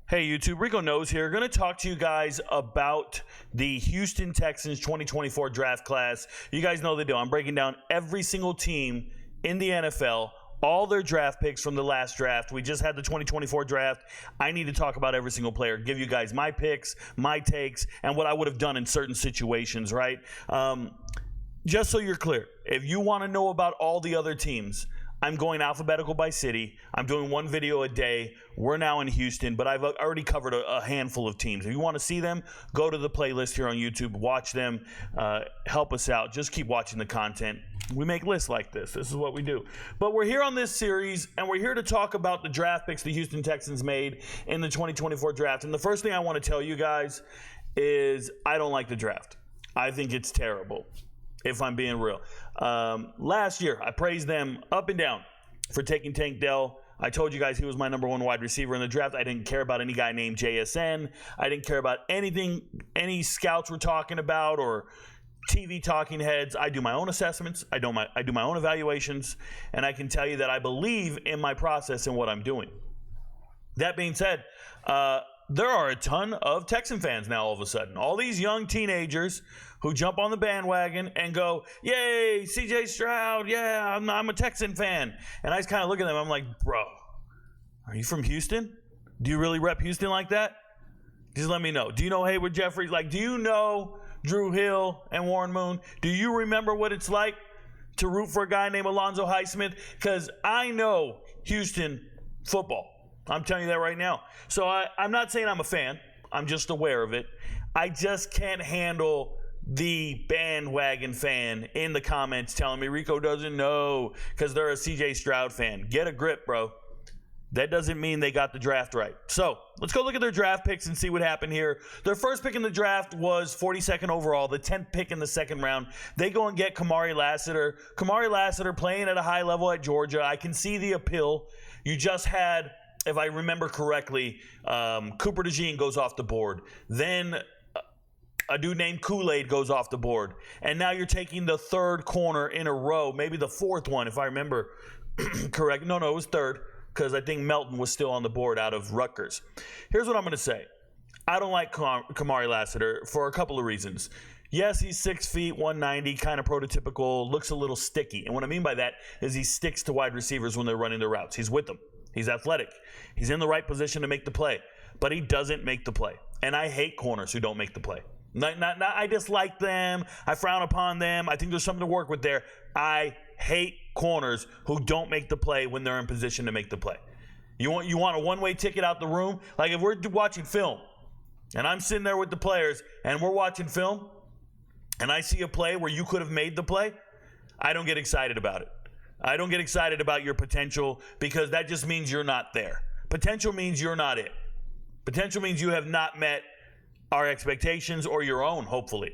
Hey YouTube, Ricoknows here. Going to talk to you guys about the Houston Texans 2024 draft class. You guys know the deal. I'm breaking down every single team in the NFL, all their draft picks from the last draft. We just had the 2024 draft. I need to talk about every single player, give you guys my picks, my takes, and what I would have done in certain situations, right? Just so you're clear, if you want to know about all the other teams, I'm going alphabetical by city. I'm doing one video a day. We're now in Houston, but I've already covered a handful of teams. If you want to see them, go to the playlist here on YouTube. Watch them. Help us out. Just keep watching the content. We make lists like this. This is what we do. But we're here on this series, and we're here to talk about the draft picks the Houston Texans made in the 2024 draft. And the first thing I want to tell you guys is I don't like the draft. I think it's terrible, if I'm being real. Last year, I praised them up and down for taking Tank Dell. I told you guys he was my number one wide receiver in the draft. I didn't care about any guy named JSN. I didn't care about anything any scouts were talking about or TV talking heads. I do my own assessments. I do my own evaluations, and I can tell you that I believe in my process and what I'm doing. That being said, there are a ton of Texan fans now all of a sudden. All these young teenagers who jump on the bandwagon and go, yay, CJ Stroud, yeah, I'm a Texan fan. And I just kind of look at them, I'm like, bro, are you from Houston? Do you really rep Houston like that? Just let me know. Do you know Hayward Jeffries? Like, do you know Drew Hill and Warren Moon? Do you remember what it's like to root for a guy named Alonzo Highsmith? Because I know Houston football. I'm telling you that right now. So I'm not saying I'm a fan. I'm just aware of it. I just can't handle the bandwagon fan in the comments telling me Rico doesn't know because they're a CJ Stroud fan. Get a grip, bro. That doesn't mean they got the draft right. So let's go look at their draft picks and see what happened here. Their first pick in the draft was 42nd overall, the 10th pick in the second round. They go and get Kamari Lassiter. Kamari Lassiter playing at a high level at Georgia. I can see the appeal. You just had, if I remember correctly, Cooper DeJean goes off the board. Then a dude named Kool-Aid goes off the board. And now you're taking the third corner in a row, maybe the fourth one, if I remember correct. No, it was third, because I think Melton was still on the board out of Rutgers. Here's what I'm going to say. I don't like Kamari Lassiter for a couple of reasons. Yes, he's 6 feet, 190, kind of prototypical, looks a little sticky. And what I mean by that is he sticks to wide receivers when they're running their routes. He's with them. He's athletic. He's in the right position to make the play, but he doesn't make the play. And I hate corners who don't make the play. I dislike them. I frown upon them. I think there's something to work with there. I hate corners who don't make the play when they're in position to make the play. You want a one-way ticket out the room? Like if we're watching film and I'm sitting there with the players and we're watching film and I see a play where you could have made the play, I don't get excited about it. I don't get excited about your potential because that just means you're not there. Potential means you're not it. Potential means you have not met our expectations or your own, hopefully.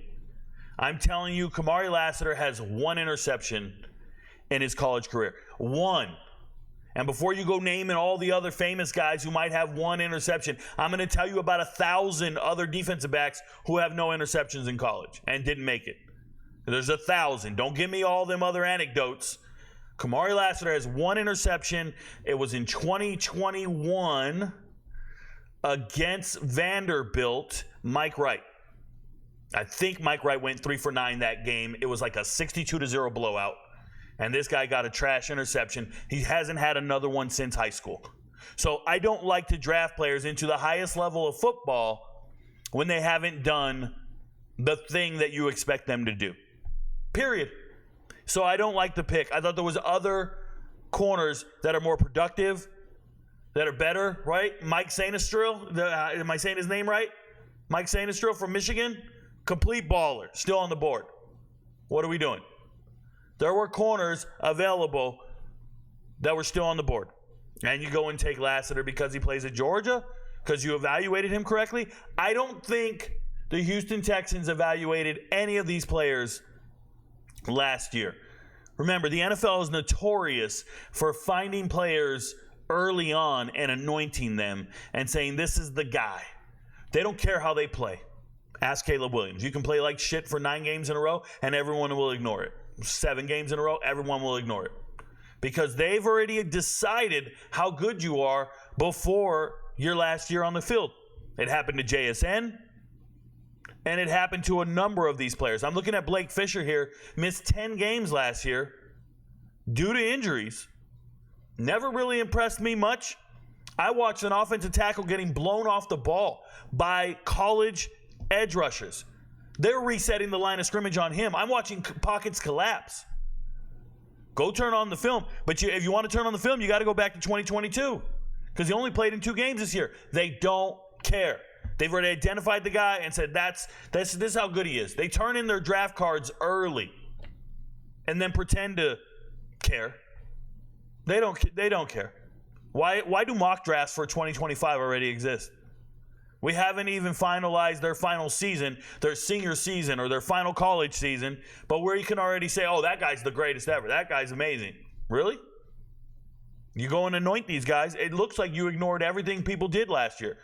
I'm telling you, Kamari Lassiter has one interception in his college career. One. And before you go naming all the other famous guys who might have one interception, I'm going to tell you about 1,000 other defensive backs who have no interceptions in college and didn't make it. There's 1,000. Don't give me all them other anecdotes. Kamari Lassiter has one interception. It was in 2021 against Vanderbilt, Mike Wright. I think Mike Wright went 3 for 9 that game. It was like a 62-0 blowout. And this guy got a trash interception. He hasn't had another one since high school. So I don't like to draft players into the highest level of football when they haven't done the thing that you expect them to do. Period. So I don't like the pick. I thought there was other corners that are more productive, that are better, right? Mike Sainistril, am I saying his name right? Mike Sainistril from Michigan, complete baller, still on the board. What are we doing? There were corners available that were still on the board. And you go and take Lassiter because he plays at Georgia, because you evaluated him correctly. I don't think the Houston Texans evaluated any of these players last year. Remember, the NFL is notorious for finding players early on and anointing them and saying, this is the guy. They don't care how they play. Ask Caleb Williams. You can play like shit for 9 games in a row and everyone will ignore it. 7 games in a row, everyone will ignore it. Because they've already decided how good you are before your last year on the field. It happened to JSN, and it happened to a number of these players. I'm looking at Blake Fisher here, missed 10 games last year due to injuries. Never really impressed me much. I watched an offensive tackle getting blown off the ball by college edge rushers. They're resetting the line of scrimmage on him. I'm watching pockets collapse. Go turn on the film. But if you want to turn on the film, you got to go back to 2022 because he only played in 2 games this year. They don't care. They've already identified the guy and said, this is how good he is. They turn in their draft cards early and then pretend to care. They don't care. Why do mock drafts for 2025 already exist? We haven't even finalized their final season, their senior season, or their final college season, but where you can already say, oh, that guy's the greatest ever. That guy's amazing. Really? You go and anoint these guys. It looks like you ignored everything people did last year.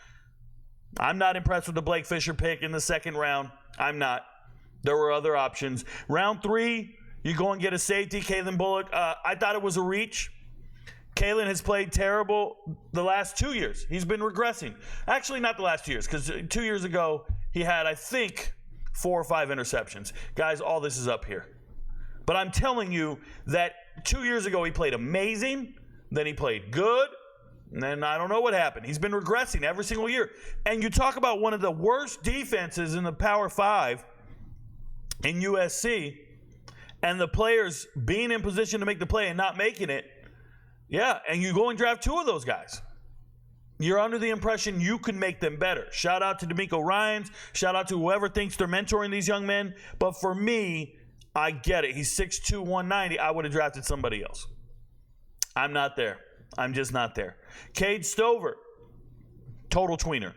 I'm not impressed with the Blake Fisher pick in the 2nd round. I'm not. There were other options. Round 3, you go and get a safety, Kalen Bullock. I thought it was a reach. Kalen has played terrible the last 2 years. He's been regressing. Actually, not the last 2 years, because 2 years ago, he had, I think, 4 or 5 interceptions. Guys, all this is up here. But I'm telling you that 2 years ago, he played amazing. Then he played good. And then I don't know what happened. He's been regressing every single year. And you talk about one of the worst defenses in the Power 5 in USC, and the players being in position to make the play and not making it. Yeah, and you go and draft 2 of those guys. You're under the impression you can make them better. Shout out to D'Amico Ryans. Shout out to whoever thinks they're mentoring these young men. But for me, I get it. He's 6'2", 190. I would have drafted somebody else. I'm not there. I'm just not there. Cade Stover, total tweener.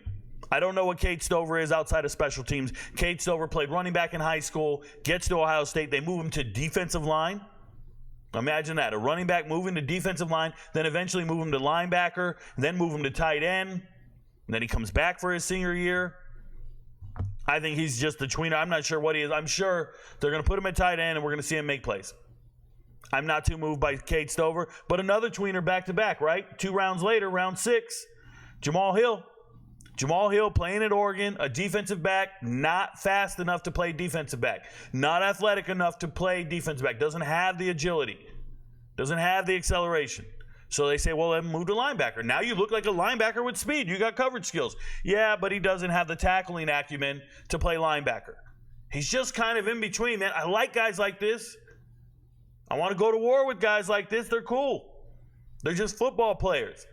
I don't know what Cade Stover is outside of special teams. Cade Stover played running back in high school, gets to Ohio State. They move him to defensive line. Imagine that, a running back moving to defensive line, then eventually move him to linebacker, then move him to tight end, and then he comes back for his senior year. I think he's just a tweener. I'm not sure what he is. I'm sure they're going to put him at tight end, and we're going to see him make plays. I'm not too moved by Cade Stover, but another tweener back-to-back, right? 2 rounds later, round 6, Jamal Hill. Jamal Hill playing at Oregon, a defensive back, not fast enough to play defensive back, not athletic enough to play defensive back, doesn't have the agility, doesn't have the acceleration. So they say, well, let him move to linebacker. Now you look like a linebacker with speed. You got coverage skills. Yeah, but he doesn't have the tackling acumen to play linebacker. He's just kind of in between, man. I like guys like this. I want to go to war with guys like this. They're cool. They're just football players.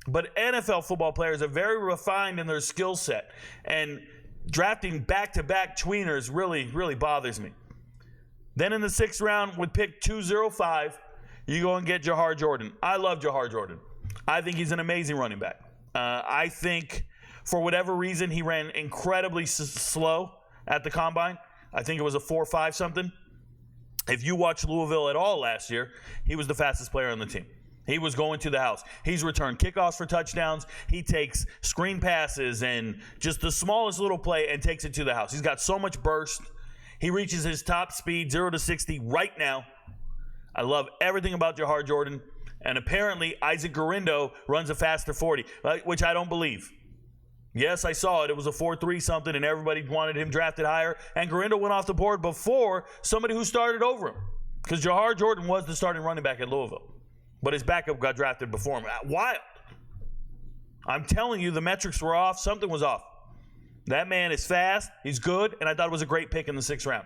But NFL football players are very refined in their skill set. And drafting back-to-back tweeners really, really bothers me. Then in the 6th round with pick 205, you go and get Jiar Jordan. I love Jiar Jordan. I think he's an amazing running back. I think for whatever reason he ran incredibly slow at the combine. I think it was a 4.5 something. If you watched Louisville at all last year, he was the fastest player on the team. He was going to the house. He's returned kickoffs for touchdowns. He takes screen passes and just the smallest little play and takes it to the house. He's got so much burst. He reaches his top speed, 0 to 60 right now. I love everything about Jiar Jordan. And apparently Isaac Garindo runs a faster 40, which I don't believe. Yes, I saw it. It was a 4.3 something, and everybody wanted him drafted higher. And Garindo went off the board before somebody who started over him. Because Jiar Jordan was the starting running back at Louisville. But his backup got drafted before him. Wild. I'm telling you, the metrics were off. Something was off. That man is fast. He's good. And I thought it was a great pick in the 6th round.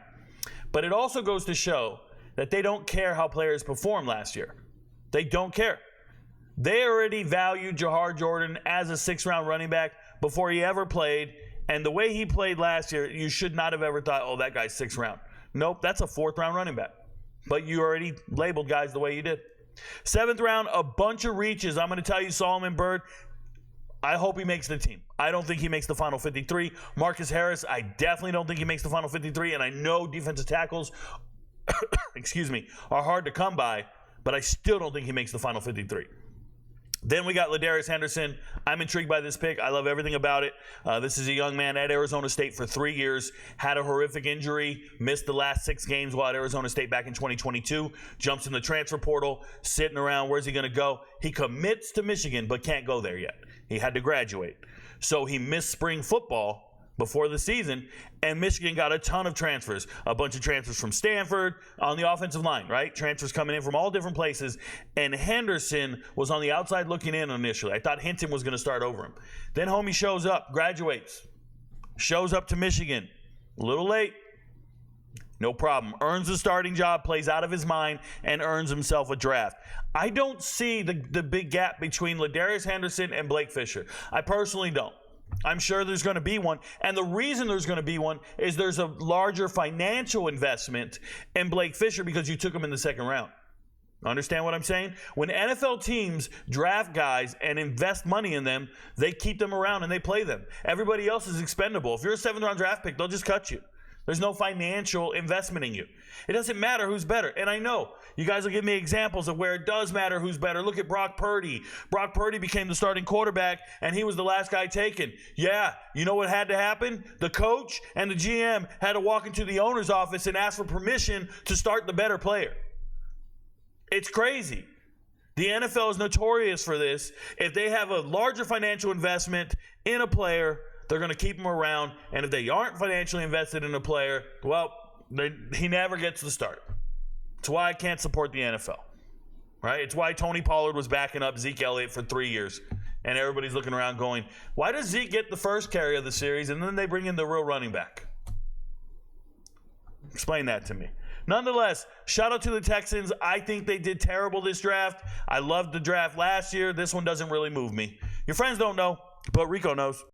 But it also goes to show that they don't care how players performed last year. They don't care. They already valued Jiar Jordan as a 6th round running back before he ever played. And the way he played last year, you should not have ever thought, oh, that guy's 6th round. Nope, that's a 4th round running back. But you already labeled guys the way you did. 7th round, a bunch of reaches. I'm going to tell you, Solomon Byrd, I hope he makes the team. I don't think he makes the final 53. Marcus Harris, I definitely don't think he makes the final 53. And I know defensive tackles, are hard to come by, but I still don't think he makes the final 53. Then we got Ladarius Henderson. I'm intrigued by this pick. I love everything about it. This is a young man at Arizona State for 3 years, had a horrific injury, missed the last 6 games while at Arizona State back in 2022, jumps in the transfer portal, sitting around. Where's he going to go? He commits to Michigan, but can't go there yet. He had to graduate. So he missed spring football before the season, and Michigan got a ton of transfers. A bunch of transfers from Stanford on the offensive line, right? Transfers coming in from all different places, and Henderson was on the outside looking in initially. I thought Hinton was going to start over him. Then homie shows up, graduates, shows up to Michigan. A little late. No problem. Earns the starting job, plays out of his mind, and earns himself a draft. I don't see the big gap between Ladarius Henderson and Blake Fisher. I personally don't. I'm sure there's going to be one. And the reason there's going to be one is there's a larger financial investment in Blake Fisher because you took him in the second round. Understand what I'm saying? When NFL teams draft guys and invest money in them, they keep them around and they play them. Everybody else is expendable. If you're a 7th round draft pick, they'll just cut you. There's no financial investment in you. It doesn't matter who's better. And I know you guys will give me examples of where it does matter who's better. Look at Brock Purdy. Brock Purdy became the starting quarterback, and he was the last guy taken. Yeah, you know what had to happen? The coach and the GM had to walk into the owner's office and ask for permission to start the better player. It's crazy. The NFL is notorious for this. If they have a larger financial investment in a player, they're going to keep him around. And if they aren't financially invested in a player, well, he never gets the start. It's why I can't support the NFL. Right? It's why Tony Pollard was backing up Zeke Elliott for 3 years. And everybody's looking around going, why does Zeke get the first carry of the series and then they bring in the real running back? Explain that to me. Nonetheless, shout out to the Texans. I think they did terrible this draft. I loved the draft last year. This one doesn't really move me. Your friends don't know, but Rico knows.